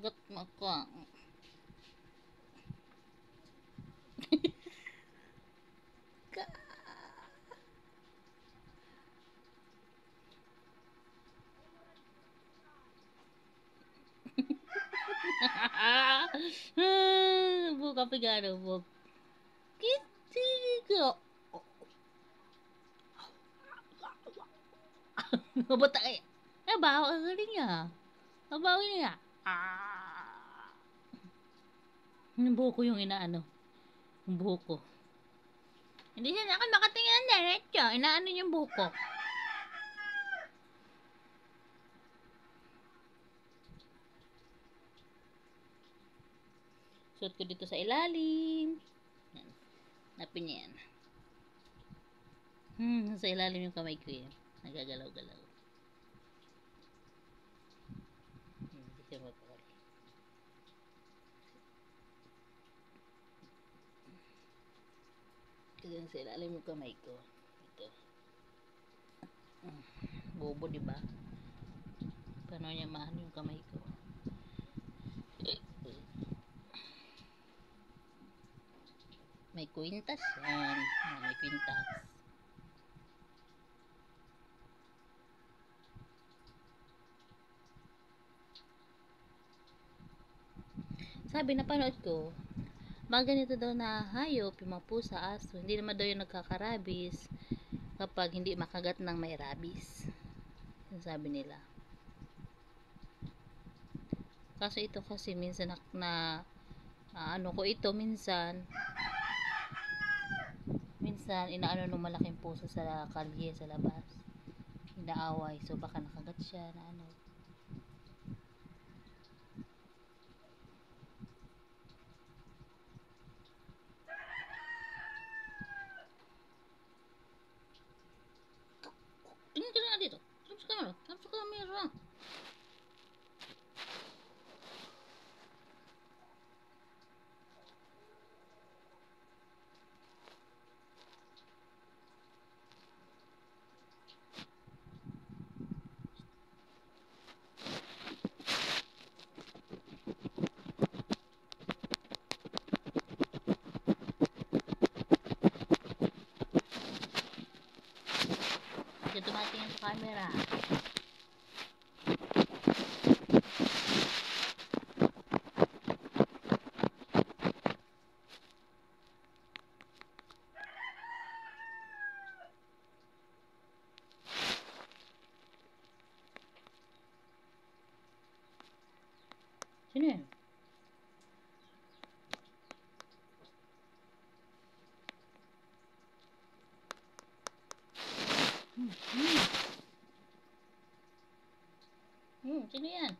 Kagat mo ako. Buka pigano mo. Kitigo. Mabata kaya. Baho ang galing niya. Mabaho niya. Yung buhok ko yung inaano. Yung buhok ko. Hindi siya nakal makatingin ng diretso. Inaano yung buhok ko. Suot ko dito sa ilalim. Yan. Napin niya yan. Sa ilalim yung kamay ko yun. Nagagalaw-galaw. Dito mo pa ulit. Kasi sa ilalim yung kamay ko. Ito. Bobo, diba? Paano niya maano yung kamay ko? May kwintas yan. May kwintas. Sabi na panood ko, mga ganito daw na hayop, yung mga pusa, aso, hindi naman daw yung nagkakarabis kapag hindi makagat ng may rabies. Yung sabi nila. Kaso ito kasi minsan ano ko ito minsan inaano ng malaking puso sa kalye sa labas. Inaaway. So baka nakagat siya na ano. Tingin ka na dito. Tap sa camera. Tap sa camera. Kasi tumatingin sa camera. Sino yan? Sino yan?